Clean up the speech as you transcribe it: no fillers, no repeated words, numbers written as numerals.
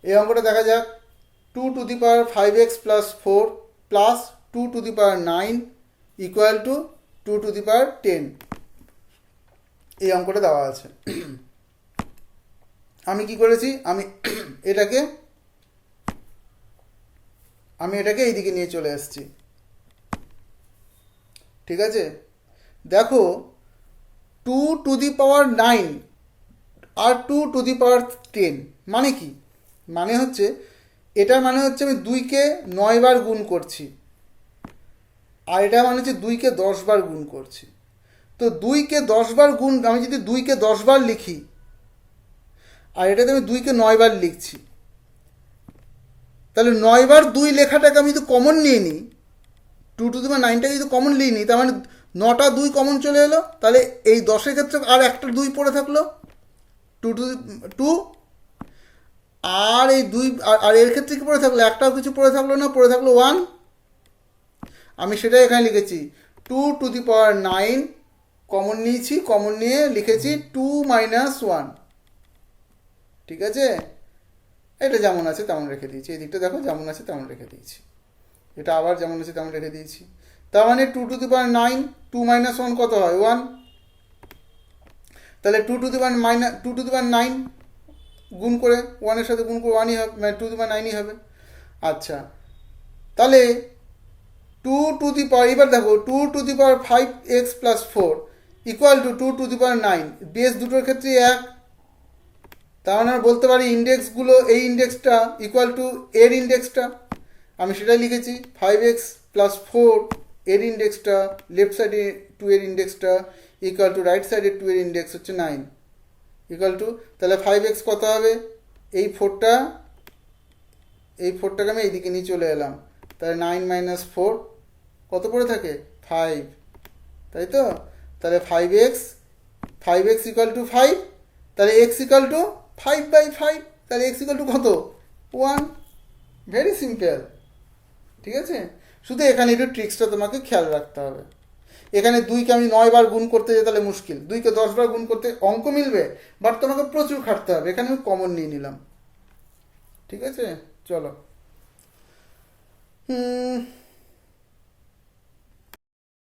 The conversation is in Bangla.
এই অঙ্কটা দেখা যাক। 2^5x+4 প্লাস 2^9 ইকুয়াল টু 2^10, এই অঙ্কটা দেওয়া আছে। আমি কি করেছি, আমি এটাকে এইদিকে নিয়ে চলে এসেছি। ঠিক আছে, দেখো 2^9 আর 2^10 মানে কি, মানে হচ্ছে এটার মানে হচ্ছে আমি 2কে 9 বার গুণ করছি, আর এটা মানে হচ্ছে 2কে 10 বার গুণ করছি। তো 2কে 10 বার গুণ, আমি যদি 2কে 10 বার লিখি আর এটাতে আমি 2কে 9 বার লিখছি, তাহলে 9 বার 2 লেখাটাকে আমি যদি কমন নিয়ে নিই, 2^9টাকে যদি কমন নিয়ে নিই, তার মানে 9টা 2 কমন চলে এলো, তাহলে এই 10-এর ক্ষেত্রে আর একটা 2 পড়ে থাকলো 2, আর এই 2 আর এর ক্ষেত্রে কি পড়ে থাকলো, একটাও কিছু পড়ে থাকলো না, পড়ে থাকলো 1। আমি সেটাই এখানে লিখেছি 2^9 কমন নিয়েছি, কমন নিয়ে লিখেছি 2 - 1। ঠিক আছে, এটা যেমন আছে তেমন রেখে দিয়েছি, এই দিকটা দেখো যেমন আছে তেমন রেখে দিয়েছি, এটা আবার যেমন আছে তেমন রেখে দিয়েছি। তার মানে 2^9, 2 - 1 কত হয়, 1। তাহলে 2^9 গুণ করে 1-এর সাথে গুণ করে 1ই হবে, মানে 2^9ই হবে। আচ্ছা, তাহলে এবার দেখো 2^5x+4 ইকুয়াল টু 2^9, বেস দুটোর ক্ষেত্রে 1। তার মানে আমরা বলতে পারি ইন্ডেক্সগুলো, এই ইন্ডেক্সটা ইকুয়াল টু এর ইন্ডেক্সটা, আমি সেটাই লিখেছি 5x+4, এর ইন্ডেক্সটা লেফট সাইডে 2 এর ইন্ডেক্সটা ইকুয়াল টু রাইট সাইডে 2 এর ইন্ডেক্স হচ্ছে 9 ইকুয়াল টু, তাহলে 5x কত হবে, এই 4টাকে আমি এইদিকে নিয়ে চলে এলাম, তাহলে 9 - 4 কত পড়ে থাকে, 5, তাই তো। তাহলে 5x ইকুয়াল টু 5, তাহলে x ইকুয়াল টু 5/5, তাহলে x ইকুয়াল টু কত, 1। Very simple. ঠিক আছে, শুধু এখানে একটু ট্রিক্সটা তোমাকে খেয়াল রাখতে হবে। এখানে 2কে আমি 9 বার গুণ করতে যাই তাহলে মুশকিল, 2কে 10 বার গুণ করতে অঙ্ক মিলবে, বাট তোমাকে প্রচুর খাটতে হবে। এখানে আমি কমন নিয়ে নিলাম। ঠিক আছে, চলো।